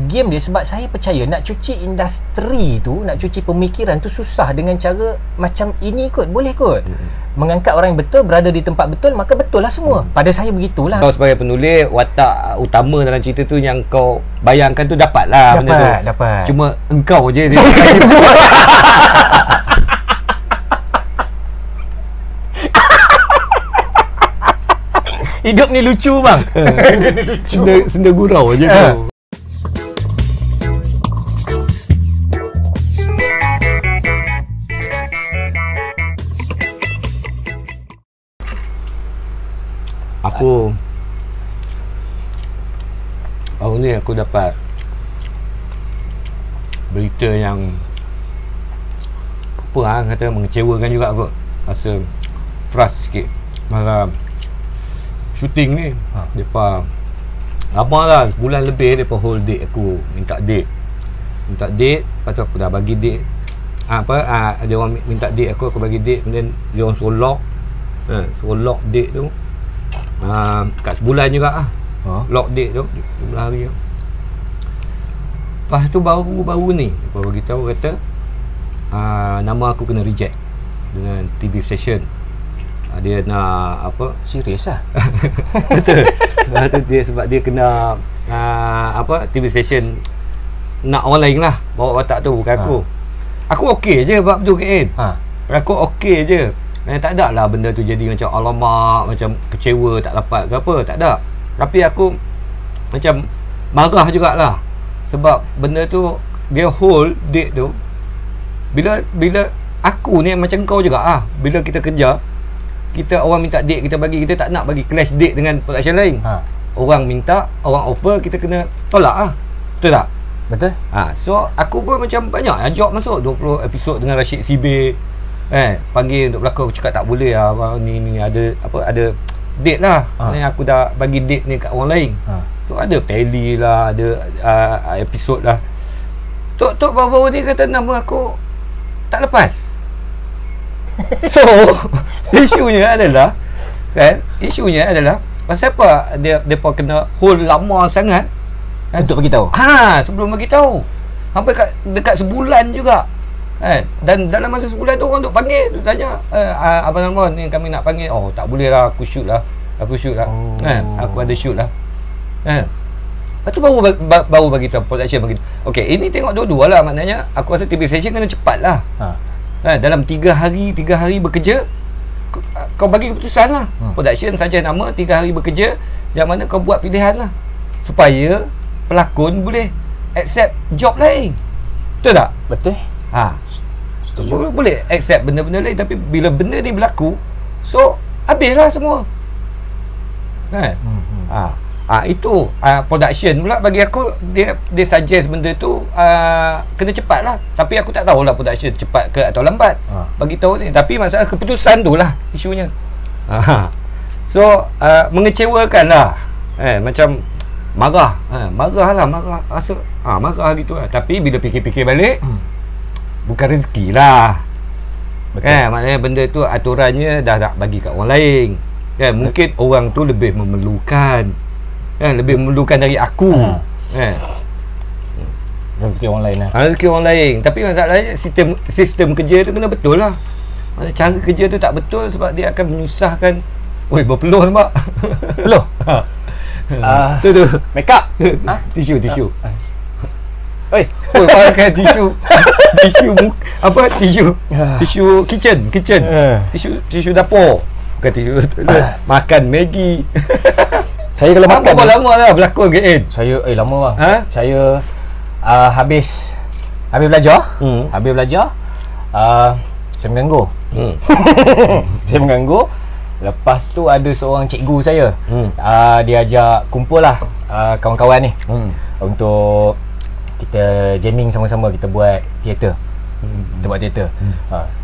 game dia, sebab saya percaya nak cuci industri tu, nak cuci pemikiran tu susah dengan cara macam ini kot. Boleh kot. Mengangkat orang yang betul, berada di tempat betul, maka betul lah semua. Pada saya begitulah. Kau sebagai penulis, watak utama dalam cerita tu yang kau bayangkan tu dapat lah benda tu. Dapat. Cuma engkau je dia. Hidup ni lucu bang. Senda gurau je tu. Baru ni aku dapat berita yang kata mengecewakan juga aku. Rasa frust sikit masa shooting ni. Depa lama lah, sebulan lebih depa hold date aku, minta date. Lepas tu aku dah bagi date. Dia orang minta date aku bagi date, kemudian dia orang suruh lock date tu. Kat sebulan juga lock date tu 17 hari tu. Lepas tu baru ni dia bagi tahu kata nama aku kena reject dengan TV station. Dia nak apa? Serius lah. Betul. Dia sebab dia kena TV station nak orang lain lah bawa watak tu, bukan aku. Aku okey je bab tu Kain. Aku okey je. Tak ada lah benda tu jadi macam alamak, macam kecewa tak dapat ke apa, tak ada. Tapi aku macam marah jugalah sebab benda tu dia hold date tu. Bila aku ni macam kau juga bila kita kerja, kita orang minta date kita bagi, kita tak nak bagi clash date dengan production lain. Orang minta, orang offer, kita kena tolak betul tak? Betul. So aku pun macam banyak job masuk 20 episod dengan Rashid Sibe. Panggil untuk berlakon, aku cakap tak boleh lah ni ada date lah. Aku dah bagi date ni kat orang lain. So ada tally lah, ada episod lah. Tok baru-baru ni kata nama aku tak lepas. So isunya adalah pasal apa depa kena hold lama sangat untuk bagi tahu. Sebelum bagi tahu. Sampai dekat sebulan juga. Dan dalam masa sebulan tu orang duk panggil, duk tanya, Abang Salmon ni kami nak panggil. Tak boleh lah, aku shoot lah. Aku ada shoot lah. Lepas tu baru bagi tahu production bagi. Okey, ini tengok dua-dua lah, maknanya aku rasa TV station kena cepat lah. Dalam 3 hari bekerja, kau bagi keputusan lah. Production saja nama, 3 hari bekerja, yang mana kau buat pilihan lah supaya pelakon boleh accept job lain. Betul tak? Betul. Boleh accept benda-benda lain, tapi bila benda ni berlaku, so habislah semua. Itu production pula bagi aku, dia suggest benda tu kena cepat lah. Tapi aku tak tahulah production cepat ke atau lambat bagi tahu ni. Tapi masalah keputusan tu lah isunya. So mengecewakan lah. Macam marah rasa marah gitu lah. Tapi bila fikir-fikir balik, bukan rezeki lah. Maknanya benda tu aturannya dah tak bagi kat orang lain. Mungkin orang tu lebih memerlukan, lebih memerlukan dari aku. Rezeki orang lain lah. Rezeki orang lain. Tapi masalahnya sistem kerja tu kena betul lah. Cara kerja tu tak betul sebab dia akan menyusahkan. Berpeluh nampak. Peluh? Tu make up. Tisu. Oi, pakai tisu. Tisu kitchen. Tisu dapur. Bukan tisu makan Maggi. Saya kalau makan berapa lama lah berlakon Kain? Saya lama bang. Saya habis belajar. Saya mengganggu. Saya mengganggu. Lepas tu ada seorang cikgu saya. Dia ajak kumpul lah kawan-kawan ni untuk kita jamming sama-sama, kita buat teater.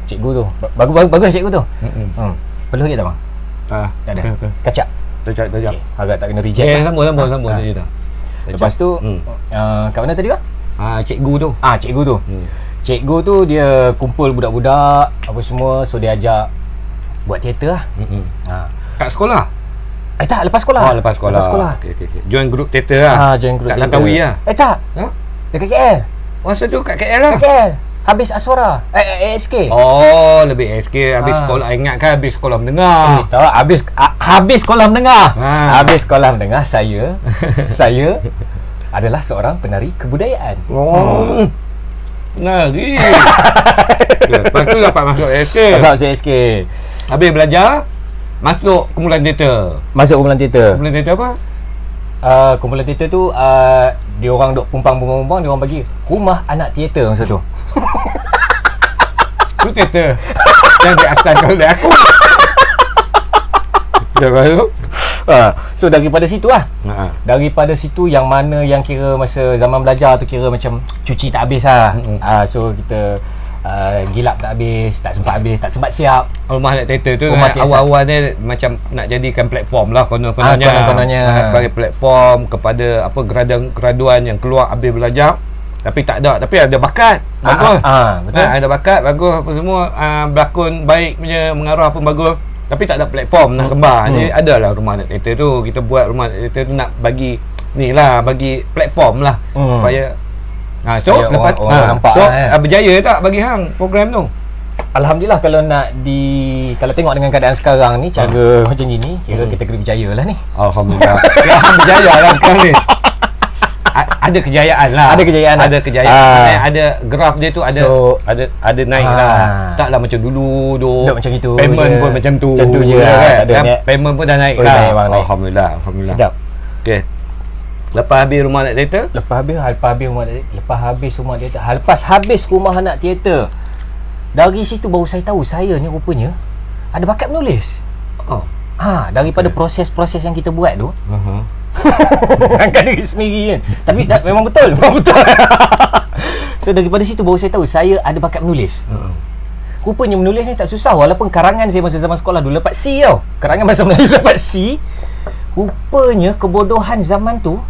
Cikgu tu bagus cikgu tu. Perlu lagi tak bang? Tak ada. Kacak. Tajak. Agak tak kena reject lah. Sama saja dah. Lepas tu kat mana tadi bang? Cikgu tu. Cikgu tu. Cikgu tu dia kumpul budak-budak apa semua, so dia ajak buat teater lah. Kat sekolah? Tak, lepas sekolah. Oh, lepas sekolah. Okey. Join grup teater lah. Join grup teater. Kat Langkawi lah. Tak. Dekat KL. Masa tu kat KL lah. Dekat KL. Habis Aswara. ASK. Oh, lebih ASK. Habis sekolah. Ingat kan habis sekolah menengah. Tak, habis sekolah menengah. Habis sekolah menengah saya adalah seorang penari kebudayaan. Penari. Lepas tu dapat masuk ASK. Masuk ASK. Habis belajar, masuk kumpulan teater. Kumpulan teater apa? Kumpulan teater tu dia orang duk pumpang, dia orang bagi rumah anak teater masa tu. Tu teater yang diasaskan oleh aku. Ya baru. So daripada situ lah. Daripada situ yang mana yang kira masa zaman belajar tu kira macam cuci tak habis lah. So kita gilap tak habis, tak sempat siap. Rumah anak teater tu awal-awal dia macam nak jadikan platform lah kononnya. Bagi platform kepada apa graduan yang keluar habis belajar tapi ada bakat bagus. Betul. Ada bakat bagus apa semua, berlakon baik punya, mengarah pun bagus tapi tak ada platform nak kembar. Jadi adalah rumah anak teater tu, kita buat rumah anak teater tu nak bagi ni lah, bagi platform lah supaya lepas nampak berjaya tak bagi hang program tu? Alhamdulillah, kalau tengok dengan keadaan sekarang ni cara macam gini kira kita kena berjaya lah ni. Alhamdulillah. Hang berjaya lah sekarang ni. Ada kejayaan lah. Ada graf dia tu ada naik lah. Taklah macam dulu macam itu. Payment pun macam tu. Macam tu je lah. Payment pun dah naik lah. Alhamdulillah. Sedap. Okey. Lepas habis rumah anak teater? Lepas habis rumah anak teater. Dari situ baru saya tahu saya ni rupanya ada bakat menulis. Daripada proses-proses yang kita buat tu. Angkat diri sendiri kan. Tapi memang betul. So daripada situ baru saya tahu saya ada bakat menulis. Rupanya menulis ni tak susah. Walaupun karangan saya masa zaman sekolah dulu dapat C tau. Karangan bahasa Melayu dapat C. Rupanya kebodohan zaman tu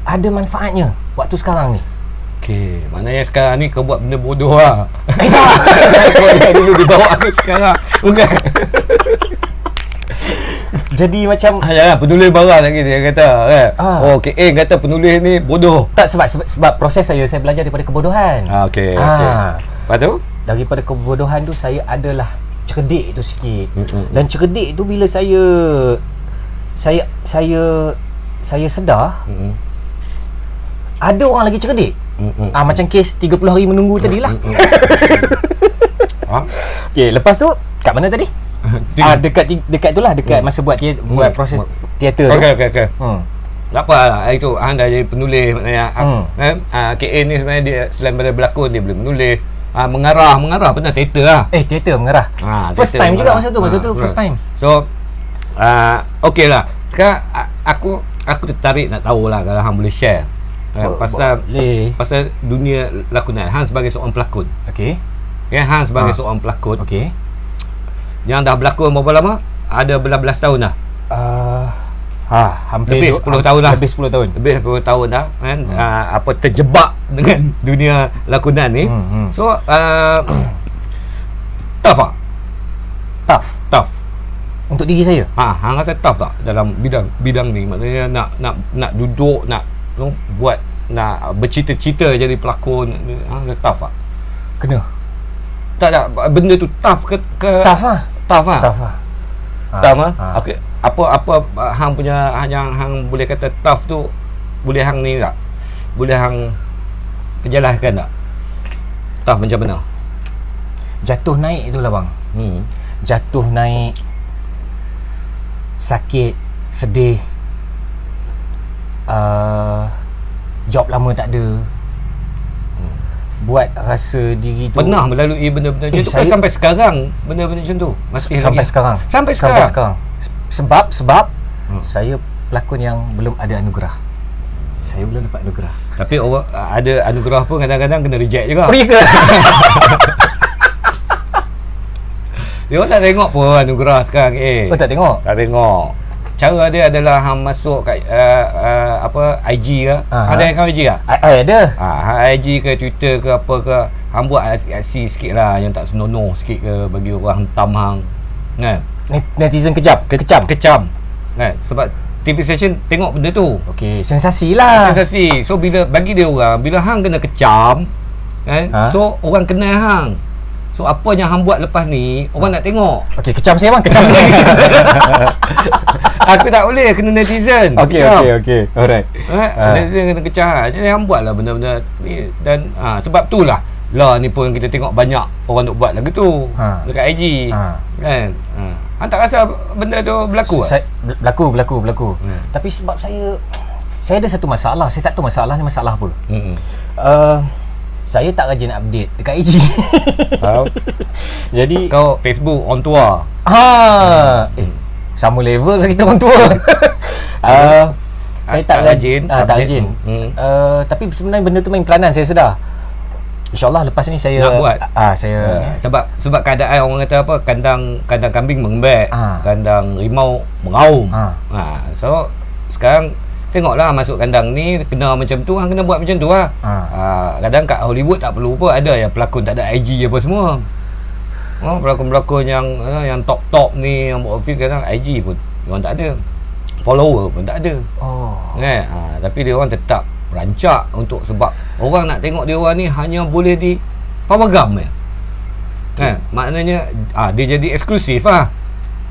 ada manfaatnya waktu sekarang ni. Okey, maknanya sekarang ni kau buat benda bodoh lah. Kau dulu dibawa ke sekarang. Bukan. Jadi macam jangan penulis barang lagi dia kata kan. Okey, kata penulis ni bodoh. Tak, sebab proses saya belajar daripada kebodohan. Okey. Lepas tu daripada kebodohan tu saya adalah cerdik tu sikit. Dan cerdik tu bila saya sedar ada orang lagi cerdik. Macam kes 30 hari menunggu tadi lah. Okey, lepas tu kat mana tadi? Dekat tu lah, dekat masa buat proses teater tu. Okey. Tak apa lah, itu hang dah jadi penulis maknanya. KA ni sebenarnya dia selain pada berlakon dia boleh menulis. Mengarah pernah teater lah. Teater mengarah. First time juga masa tu first time. So okey lah. Sekarang aku tertarik nak tahu lah kalau hang boleh share pasal dunia lakonan. Hang sebagai seorang pelakon. Okey. Hang sebagai seorang pelakon. Okey. Yang dah berlakon berapa lama? Ada belas tahun dah. Hampir lebih 10 tahun dah. Lebih 10 tahun dah kan. Terjebak dengan dunia lakonan ni. So tough tak? Tough. Untuk diri saya. Hang rasa tough tak dalam bidang ni? Maknanya nak duduk, nak buat, nak bercita-cita jadi pelakon. Hang rasa tough tak? Kena. Tak benda tu tough ke? Tough lah. Tough lah. Okey. Apa hang punya yang hang boleh kata tough tu boleh hang ni tak? Boleh hang perjelaskan tak? Tough macam mana? Jatuh naik itulah bang. Jatuh naik, sakit, sedih, job lama tak ada, buat rasa diri tu pernah melalui benda-benda macam tu kan sampai sekarang. Benda-benda macam tu masih sampai lagi sekarang. Sampai sekarang. Sebab saya pelakon yang belum ada anugerah. Saya belum dapat anugerah. Tapi orang ada anugerah pun kadang-kadang kena reject juga. Ya ke? Dia orang tak tengok pun anugerah sekarang. Tak tengok? Tak tengok. Cara dia adalah hang masuk kat IG ke? Ada akaun IG ke? Ada. IG ke Twitter ke apa ke, hang buat aksi sikit lah yang tak senonoh sikit ke, bagi orang hentam hang kan. Netizen kecam. kan. Sebab TV station tengok benda tu. Okey, sensasi lah. Sensasi. So bila bagi dia orang, bila hang kena kecam kan, so orang kenal hang. So apa yang hang buat lepas ni orang nak tengok. Okey, kecam saya bang, kecam saya. Aku tak boleh kena netizen. Okey. Alright. Netizen kena kecam. Jadi hang buatlah benda-benda ni dan sebab itulah lah ni pun kita tengok banyak orang nak buat lagu tu dekat IG. Kan? Hang tak rasa benda tu berlaku? Berlaku. Tapi sebab saya ada satu masalah. Saya tak tahu masalah ni masalah apa. Saya tak rajin update dekat IG. Jadi kau Facebook on tour. Sama level lah kita orang tua. Saya tak rajin. Tapi sebenarnya benda tu main peranan, saya sedar. InsyaAllah lepas ni saya nak buat. Sebab keadaan orang kata apa, kandang kambing mengembek, kandang rimau mengaum. So sekarang tengoklah masuk kandang ni kena macam tu, hang kena buat macam tu lah. Kadang kat Hollywood tak perlu pun ada yang pelakon tak ada IG apa semua. Pelakon-pelakon yang top-top ni yang buat office kadang IG pun orang tak ada. Follower pun tak ada. Tapi dia orang tetap rancak untuk, sebab orang nak tengok dia orang ni hanya boleh di pawagam je. Maknanya dia jadi eksklusif lah.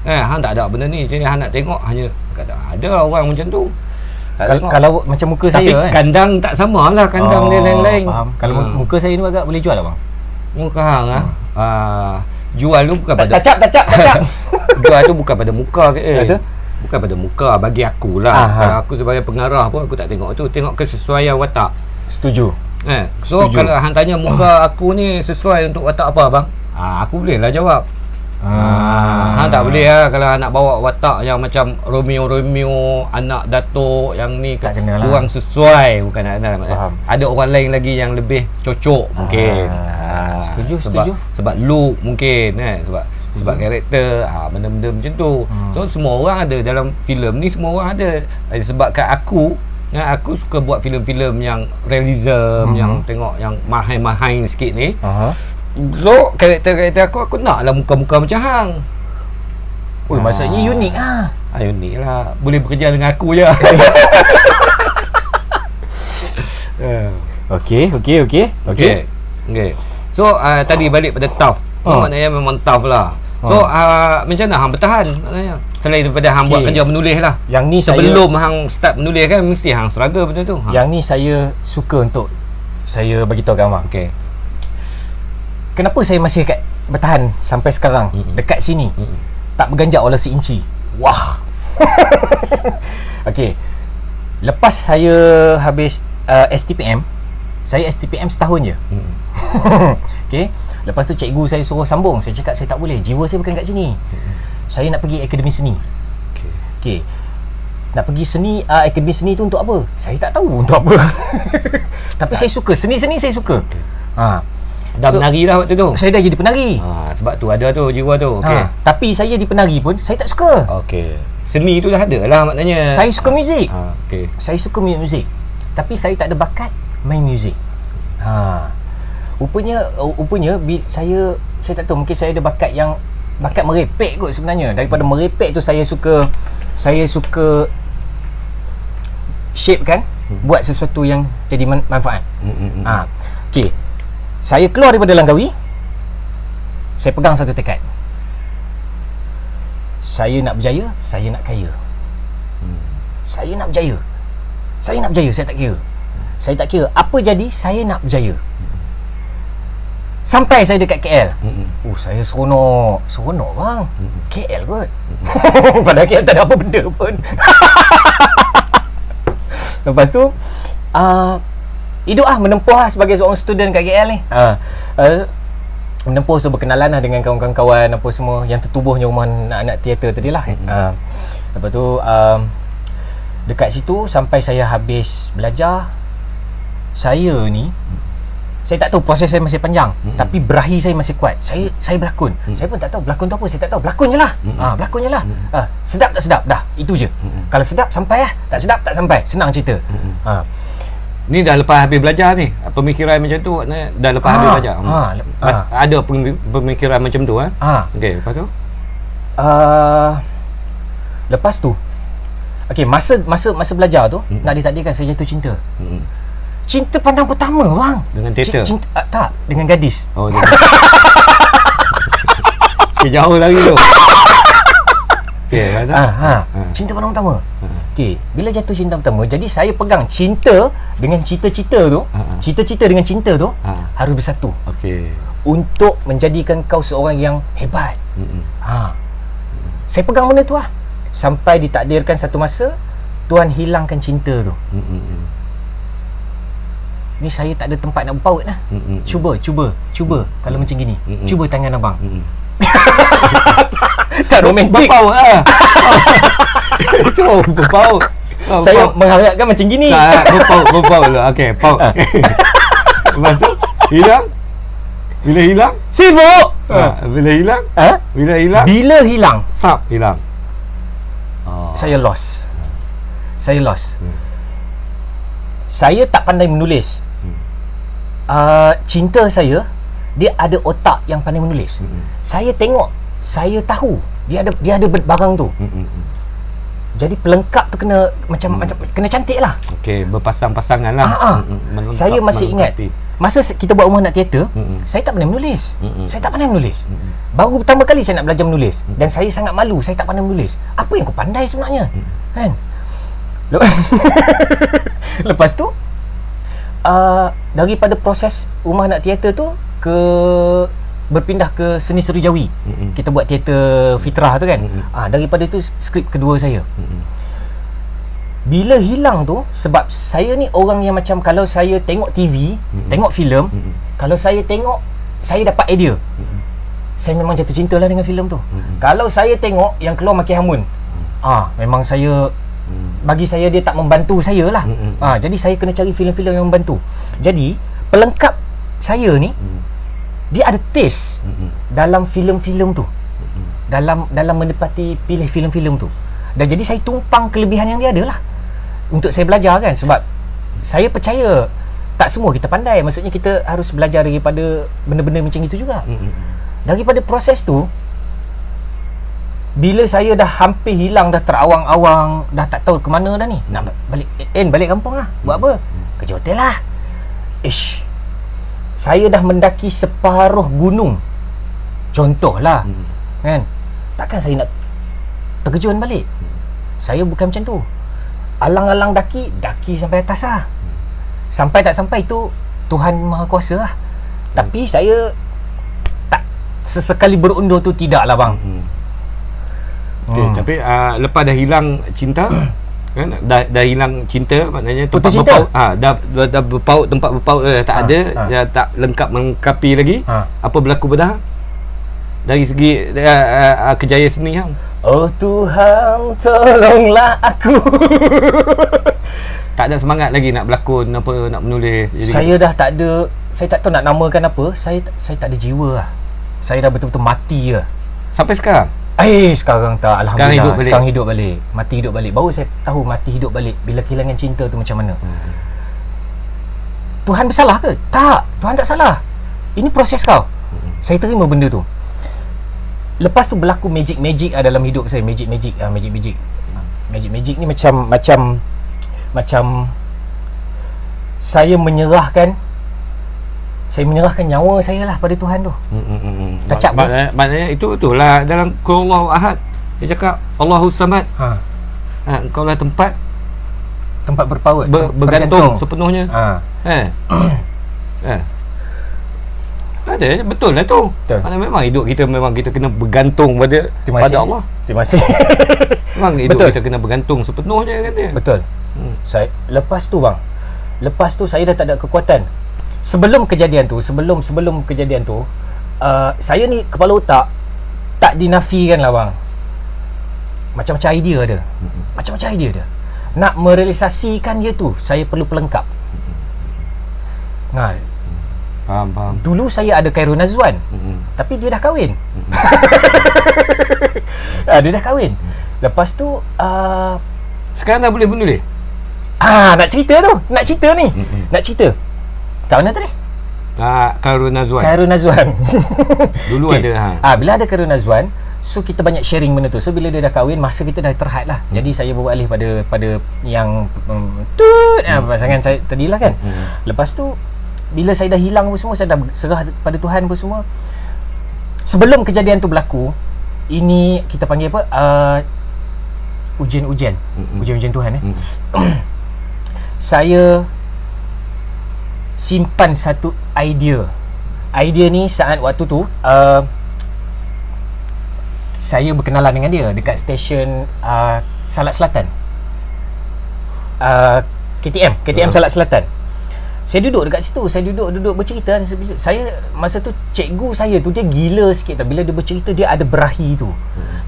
Hang tak ada benda ni. Jadi hang nak tengok hanya ada orang macam tu. Kalau macam muka tapi saya kan, kandang tak sama lah, kandang dia lain-lain. Kalau muka saya ni agak boleh jual lah bang. Muka hang jual tu bukan pada tacap. jual tu bukan pada muka ke bukan pada muka bagi aku lah. Kalau aku sebagai pengarah pun aku tak tengok tu, tengok kesesuaian watak. Setuju. So kalau hang tanya muka aku ni sesuai untuk watak apa bang, aku boleh lah jawab. Hang tak boleh lah kalau nak bawa watak yang macam Romeo anak datuk yang ni kurang sesuai. Bukan ada orang lain lagi yang lebih cocok mungkin. Setuju. Sebab look mungkin sebab karakter, benda-benda macam tu. So semua orang ada dalam filem ni, semua orang ada. Sebabkan aku suka buat filem-filem yang realism, yang tengok yang mahai-mahai sikit ni. So karakter aku naklah muka-muka macam hang. Maksudnya unik unik lah. Boleh bekerja dengan aku je. Okay. So tadi balik pada tough. Maknanya memang tough lah. So macam mana hang bertahan maknanya? Selain daripada hang buat kerja menulis lah. Yang ni sebelum hang start menulis kan mesti hang struggle benda tu. Yang ni saya suka untuk saya bagi tahu kat abang. Kenapa saya masih bertahan sampai sekarang dekat sini? Tak berganjak walau seinci. Wah. Lepas saya habis STPM, saya STPM setahun je. Lepas tu cikgu saya suruh sambung. Saya cakap saya tak boleh, jiwa saya bukan kat sini. Saya nak pergi akademi seni. Nak pergi seni, akademi seni tu untuk apa? Saya tak tahu untuk apa. Tapi saya suka seni-seni, saya suka. Dah menari lah waktu tu. Saya dah jadi penari. Sebab tu ada tu jiwa tu. Tapi saya di penari pun saya tak suka. Seni tu dah ada lah maknanya. Saya suka muzik. Saya suka muzik. Tapi saya tak ada bakat main muzik. Rupanya saya tak tahu, mungkin saya ada bakat merepek kot sebenarnya. Daripada merepek tu saya suka shape kan, buat sesuatu yang jadi manfaat. Saya keluar daripada Langkawi, saya pegang satu tekad. Saya nak berjaya, saya nak kaya. Saya nak berjaya. Saya nak berjaya, saya tak kira. Saya tak kira apa jadi, saya nak berjaya. Sampai saya dekat KL. Saya seronok bang. KL kot. Padahal KL tak ada apa benda pun. Lepas tu hidup menempuh sebagai seorang student kat KL ni. Menempuh, so berkenalan dengan kawan-kawan apa semua yang tertubuhnya rumah anak-anak teater tadi lah. Lepas tu dekat situ sampai saya habis belajar. Saya tak tahu, proses saya masih panjang, tapi berahi saya masih kuat. Saya berlakon. Saya pun tak tahu berlakon tu apa, saya tak tahu. Berlakon je lah. Berlakon je lah. Sedap tak sedap, dah itu je. Kalau sedap sampai tak sedap tak sampai. Senang cerita. Ni dah lepas habis belajar ni, pemikiran macam tu dah lepas habis belajar. Ada pemikiran macam tu. Lepas tu? Lepas tu Okey, masa belajar tu nak ditakdirkan saya jatuh cinta. Cinta pandang pertama bang. Dengan teater? Tak, dengan gadis. Oh, jauh lagi tu. Okey, cinta pandang pertama. Okey, bila jatuh cinta pertama, jadi saya pegang cinta dengan cita-cita tu, cita-cita dengan cinta tu harus bersatu. Okey. Untuk menjadikan kau seorang yang hebat. Saya pegang benda tu lah. Sampai ditakdirkan satu masa Tuhan hilangkan cinta tu. Ni saya tak ada tempat nak berpaut lah. Cuba kalau macam gini. Cuba tangan abang. Tak romantik. Berpaut lah. Itu berpaut. Saya mengharapkan macam gini. Berpaut lah. Okey, paut. Lepas tu hilang. Bila hilang? Sibuk. Bila hilang? Bila hilang? Bila hilang? Sap hilang. Saya lost. Saya tak pandai menulis. Cinta saya, dia ada otak yang pandai menulis. Saya tengok, saya tahu dia ada barang tu. Jadi pelengkap tu kena macam kena cantik lah. Okey, berpasang-pasangan lah. Saya masih ingat masa kita buat rumah nak teater, saya tak pandai menulis. Baru pertama kali saya nak belajar menulis, dan saya sangat malu, saya tak pandai menulis. Apa yang kau pandai sebenarnya? Kan? Lepas tu daripada proses rumah nak teater tu berpindah ke seni seru Jawi. Kita buat teater fitrah tu kan. Daripada tu skrip kedua saya. Bila hilang tu, sebab saya ni orang yang macam kalau saya tengok TV, tengok filem, kalau saya tengok, saya dapat idea. Saya memang jatuh cinta lah dengan filem tu. Kalau saya tengok yang keluar Maki Hamun, memang saya, bagi saya dia tak membantu saya lah. Jadi saya kena cari filem-filem yang membantu. Jadi pelengkap saya ni, dia ada taste dalam filem-filem tu, dalam menepati pilih filem-filem tu. Dan jadi saya tumpang kelebihan yang dia ada lah untuk saya belajar kan. Sebab saya percaya tak semua kita pandai. Maksudnya kita harus belajar daripada benda-benda macam itu juga. Daripada proses tu, bila saya dah hampir hilang, dah terawang-awang, dah tak tahu ke mana dah ni, nak balik kampung lah. Buat apa? Kerja hotel lah. Saya dah mendaki separuh gunung, contohlah, kan? Takkan saya nak terkejun balik. Saya bukan macam tu. Alang-alang daki sampai atas lah. Sampai tak sampai itu Tuhan Maha Kuasa lah. Tapi saya tak sesekali berundur tu tidak lah bang. Okay, tapi lepas dah hilang cinta, kan, dah hilang cinta, maknanya tempat cinta? berpaut, dah berpaut, tempat berpaut tak ada, dah tak melengkapi lagi. Apa berlaku pada dari segi kejayaan seni hang? Oh Tuhan, tolonglah aku. Tak ada semangat lagi nak berlakon, apa, nak menulis. Saya dah tak ada, saya tak tahu nak namakan apa. Saya tak ada jiwa lah. Saya dah betul-betul mati lah. Sampai sekarang? Sekarang tak, alhamdulillah. Sekarang hidup balik. Mati hidup balik. Baru saya tahu mati hidup balik bila kehilangan cinta tu macam mana. Tuhan bersalah ke? Tak, Tuhan tak salah. Ini proses kau. Saya terima benda tu. Lepas tu berlaku magic dalam hidup saya. Magic ni macam saya menyerahkan nyawa saya lah pada Tuhan tu. Tacap maknanya itulah dalam Qul Ahad. Dia cakap Allahu Samad. Engkau lah tempat berpaut, bergantung sepenuhnya. Ada, betul lah tu. Maknanya memang hidup kita, memang kita kena bergantung pada Allah. Terima kasih. Memang hidup kita kena bergantung sepenuhnya kan dia. Betul. Lepas tu saya dah tak ada kekuatan. Sebelum kejadian tu, saya ni kepala otak tak dinafikan lah bang. Macam-macam idea ada. Nak merealisasikan dia tu, saya perlu pelengkap. Faham. Dulu saya ada Khairul Nazwan, tapi dia dah kahwin. Dia dah kahwin. Lepas tu sekarang dah boleh menulis. Nak cerita ni. Nak cerita. Kat mana tadi? Khairul Nazwan. Dulu okay. ada. Bila ada Khairul Nazwan, So kita banyak sharing benda tu. So bila dia dah kahwin, masa kita dah terhad lah. Jadi saya beralih pada yang pasangan saya tadilah kan. Lepas tu bila saya dah hilang apa semua, saya dah serah pada Tuhan apa semua. Sebelum kejadian tu berlaku, ini kita panggil apa? Ujian-ujian Tuhan Saya simpan satu idea ni saat waktu tu saya berkenalan dengan dia dekat stesen Salak Selatan, KTM Salak Selatan. Saya duduk dekat situ, saya duduk bercerita. Saya masa tu cikgu saya tu dia gila sikit tau. Bila dia bercerita dia ada berahi tu.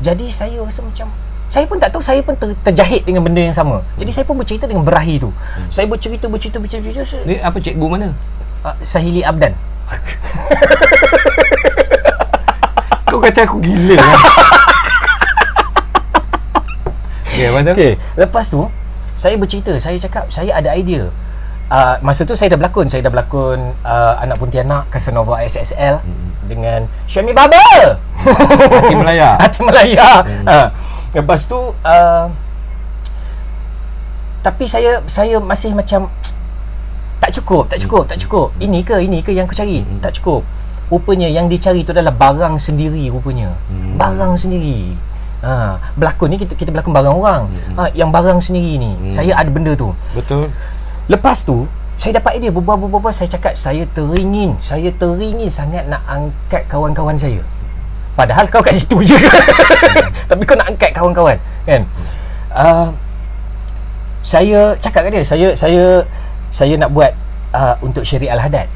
Jadi saya rasa macam saya pun tak tahu, saya pun terjahit dengan benda yang sama. Jadi saya pun bercerita dengan berahi tu. Saya bercerita. Ni apa cikgu mana? Sahili Abdan. Kau kata aku gila kan? Okay. Lepas tu saya bercerita, saya cakap saya ada idea. Masa tu saya dah berlakon Anak Pontianak, Casanova SSL dengan Syami Baba. Hati Melaya. Lepas tu tapi saya masih macam tak cukup. Ini ke yang aku cari? Tak cukup. Rupanya yang dicari tu adalah barang sendiri rupanya. Barang sendiri. Berlakon ni kita berlakon barang orang. Yang barang sendiri ni. Saya ada benda tu. Betul. Lepas tu saya dapat idea berbual. Saya cakap saya teringin sangat nak angkat kawan-kawan saya. Padahal kau kat situ je. Tapi kau nak angkat kawan-kawan kan. Saya cakap kat dia, saya nak buat untuk Syari Al-Hadad.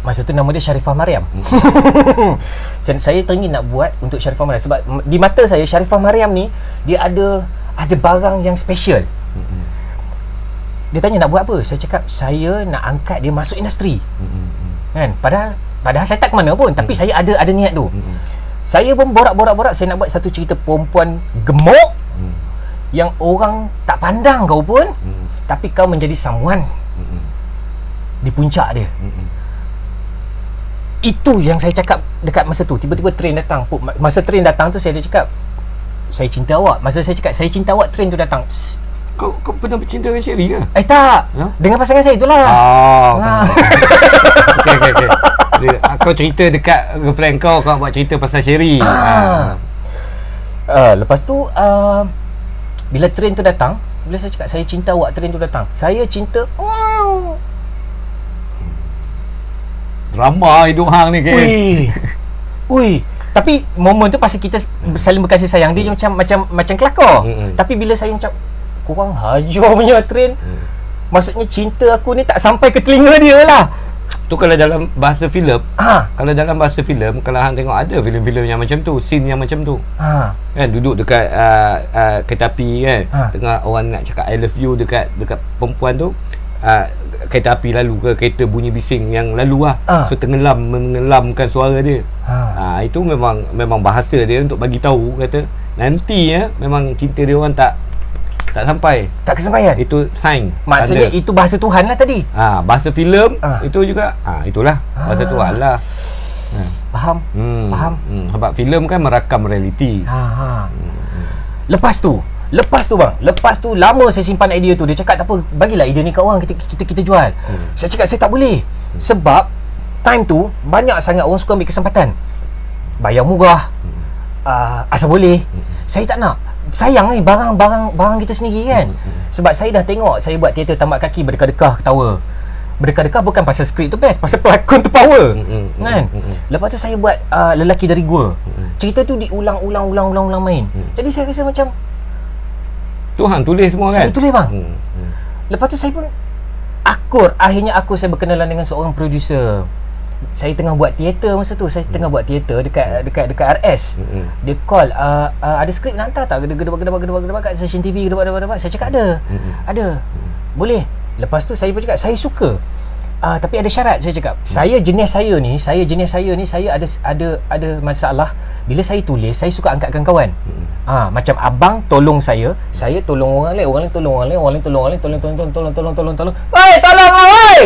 Masa tu nama dia Sharifah Mariam. Saya teringin nak buat untuk Sharifah Mariam sebab di mata saya Sharifah Mariam ni dia ada barang yang special. Dia tanya nak buat apa? Saya cakap saya nak angkat dia masuk industri. Kan? Padahal saya tak ke mana pun, tapi saya ada niat tu. Saya pun borak, saya nak buat satu cerita perempuan gemuk yang orang tak pandang kau pun, tapi kau menjadi someone di puncak dia. Itu yang saya cakap dekat masa tu. Tiba-tiba train datang. Masa train datang tu saya dah cakap saya cinta awak. Masa saya cakap saya cinta awak, train tu datang. Kau pernah bercinta dengan Syari ke? Tak. Dengan pasangan saya itulah. Okay. Kau cerita dekat girlfriend kau buat cerita pasal Syari. Lepas tu bila train tu datang, bila saya cakap saya cinta awak, train tu datang. Saya cinta. Drama hidup hang ni kan. Ui. Tapi momen tu pasal kita saling berkasih sayang, dia macam kelakar. Tapi bila saya macam kurang hajar punya train, maksudnya cinta aku ni tak sampai ke telinga dia lah. Tu kalau dalam bahasa filem, kalau hang tengok ada filem-filem yang macam tu, scene yang macam tu. Kan duduk dekat kereta api kan, tengah orang nak cakap I love you dekat perempuan tu, kereta api lalu ke kereta bunyi bising yang lalu lah. So mengelamkan suara dia. Itu memang bahasa dia untuk bagi tahu kata nanti memang cinta dia orang tak kesampaian. Itu sign. Maksudnya tanda. Itu bahasa Tuhan lah tadi. Bahasa filem itu juga itulah bahasa Tuhan lah. Faham? Sebab filem kan merakam realiti. Lepas tu lama saya simpan idea tu. Dia cakap tak apa, bagilah idea ni kat orang, kita jual. Saya cakap saya tak boleh. Sebab time tu banyak sangat orang suka ambil kesempatan. Bayar murah. Asal boleh. Saya tak nak. Sayang ni barang kita sendiri kan. Sebab saya dah tengok saya buat teater Tambak Kaki berdekah-dekah ketawa. Berdekah-dekah bukan pasal skrip tu best, pasal pelakon tu power. Kan? Lepas tu saya buat Lelaki dari Gua. Cerita tu diulang-ulang main. Jadi saya rasa macam Tuhan tulis semua kan? Saya tulis bang. Lepas tu saya pun akhirnya saya berkenalan dengan seorang producer. Saya tengah buat teater masa tu. Saya tengah buat teater dekat RS. Dia call, ada skrip nak hantar tak? Gedebak kat stesen TV, gedebak. Saya cakap ada. Boleh. Lepas tu saya pun cakap saya suka. Tapi ada syarat. Saya cakap saya jenis saya ni saya ada masalah. Bila saya tulis, saya suka angkatkan kawan. Macam abang tolong saya tolong orang lain tolong orang lain, tolong. Oi, tolong oi.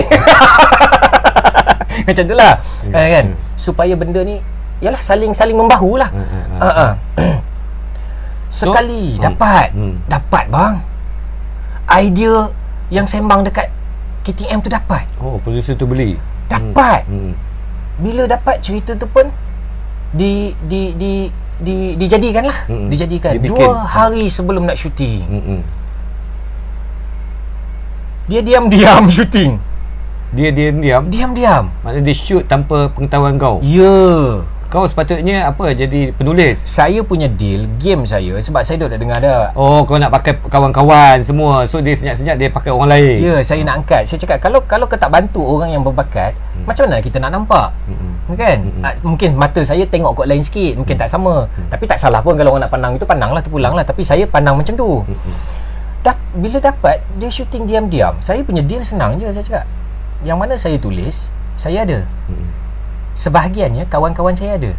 Macam itulah. Kan? Supaya benda ni yalah saling membahu lah. Sekali dapat bang, idea yang sembang dekat KTM tu dapat. Oh, producer tu beli. Dapat. Bila dapat cerita tu pun dijadikan lah. Dijadikan. Dibikin. 2 hari sebelum nak syuting. Dia diam-diam syuting. Dia diam. Diam-diam. Maknanya dia shoot tanpa pengetahuan kau. Ya. Kau sepatutnya apa, jadi penulis? Saya punya deal game saya, sebab saya dah dengar dah. Oh, kau nak pakai kawan-kawan semua. So dia senyap-senyap dia pakai orang lain. Ya, saya nak angkat. Saya cakap kalau kau tak bantu orang yang berbakat, macam mana kita nak nampak? Kan? Mungkin mata saya tengok kot lain sikit, mungkin tak sama. Tapi tak salah pun kalau orang nak pandang itu, pandanglah, terpulanglah. Tapi saya pandang macam tu. Bila dapat dia syuting diam-diam, saya punya deal senang je. Saya cakap, yang mana saya tulis, saya ada. Sebahagiannya kawan-kawan saya ada.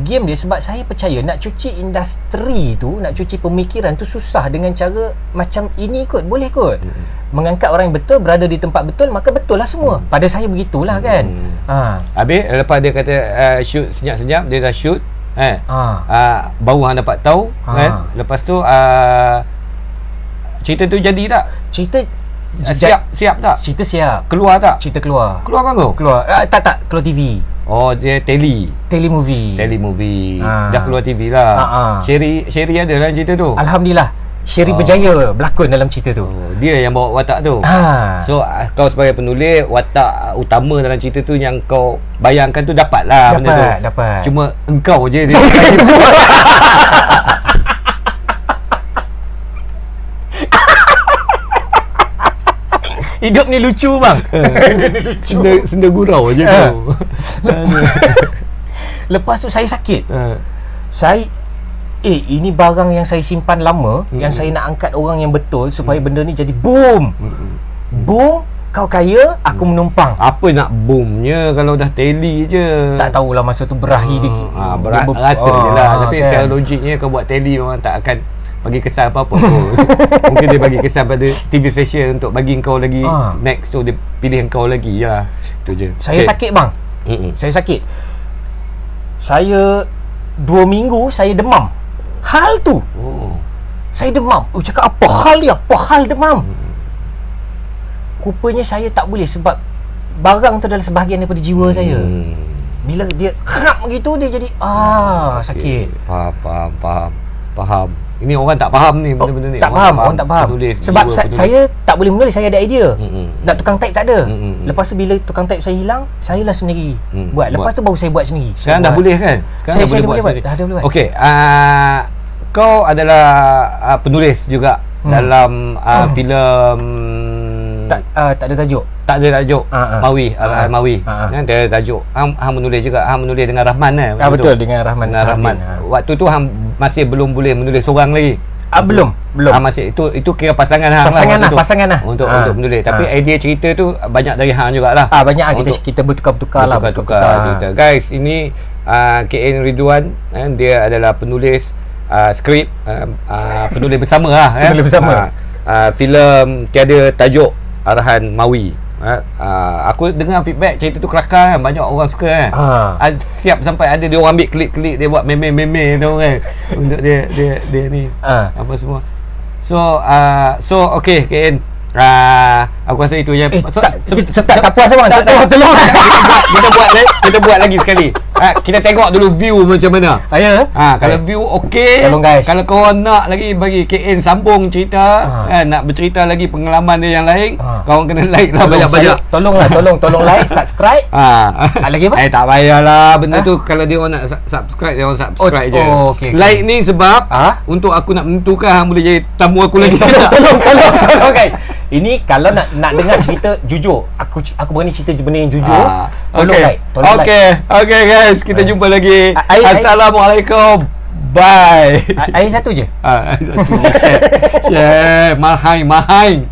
Game dia, sebab saya percaya nak cuci industri tu, nak cuci pemikiran tu susah dengan cara macam ini kot. Boleh kot. Mengangkat orang yang betul, berada di tempat betul, maka betul lah semua. Pada saya begitulah kan. Habis lepas dia kata shoot senyap-senyap, dia dah shoot. Baru hang dapat tahu kan. Lepas tu cerita tu jadi tak? Cerita siap tak? Cerita siap. Keluar tak? Cerita keluar. Keluar apa kau? Keluar. Tak keluar TV. Oh, dia Telemovie. Dah keluar TV lah. Sherry ada dalam cerita tu. Alhamdulillah. Sherry berjaya berlakon dalam cerita tu. Dia yang bawa watak tu. So kau sebagai penulis, watak utama dalam cerita tu yang kau bayangkan tu dapat lah benda tu. Dapat. Cuma engkau je dia. Hidup ni lucu bang. Senda gurau je kau. Lepas tu saya sakit. Ini barang yang saya simpan lama, yang saya nak angkat orang yang betul supaya benda ni jadi boom. Boom, kau kaya, aku menumpang. Apa nak boomnya kalau dah tele je? Tak tahulah masa tu berahi rasa je lah. Tapi secara logiknya kau buat tele memang tak akan bagi kesan apa-apa tu. Mungkin dia bagi kesan pada TV station untuk bagi kau lagi next tu, dia pilih kau lagi je lah. Itu je. Saya sakit bang. Saya sakit. Saya 2 minggu saya demam. Hal tu. Saya demam. Cakap apa hal dia? Apa hal demam? Rupanya saya tak boleh sebab barang tu adalah sebahagian daripada jiwa saya. Bila dia kerap begitu, dia jadi sakit. Faham. Ini orang tak faham ni benda-benda ni. Tak faham, orang tak faham. Sebab saya tak boleh menulis, saya ada idea. Nak tukang type tak ada. Lepas tu bila tukang type saya hilang, saya lah sendiri buat. Lepas tu baru saya buat sendiri. Sekarang dah boleh kan? Saya dah boleh buat. Dah boleh buat. Okey, kau adalah penulis juga dalam filem tak ada tajuk. Tak ada tajuk. Mawi, Mawi. Kan dia tajuk. Hang menulis juga. Hang menulis dengan Rahman betul, dengan Rahman. Waktu tu hang masih belum boleh menulis seorang lagi. Belum. Masih itu kira pasangan hang pasangan lah untuk menulis. Tapi idea cerita tu banyak dari hang jugalah. Banyak kita bertukar-tukar lah. Cerita. Guys, ini KN Ridwan, dia adalah penulis skrip, penulis bersama lah. Penulis bersama. Filem Tiada Tajuk arahan Mawi. Aku dengar feedback cerita tu kelakar kan, banyak orang suka kan. Siap sampai ada dia orang ambil klip-klip dia buat meme-meme tu kan untuk dia ni apa semua. So okey KN, aku rasa itu je. Tak puas bang. Tolong. Kita buat lagi sekali. Kita tengok dulu view macam mana. Kalau view okey, tolong guys. Kalau korang nak lagi bagi KN sambung cerita, nak bercerita lagi pengalaman dia yang lain, korang kena like lah banyak-banyak. Tolong like, subscribe. Lagi apa? Tak payahlah benda tu. Kalau dia orang nak subscribe, dia orang subscribe je. Okay. Like ni sebab untuk aku nak menentukan hang boleh jadi tamu aku lagi. Tolong guys. Ini kalau nak dengar cerita jujur, aku berani cerita benda yang jujur. Tolong like. Okay guys, kita jumpa lagi. Assalamualaikum. Bye. Air satu je. Share. Mahai.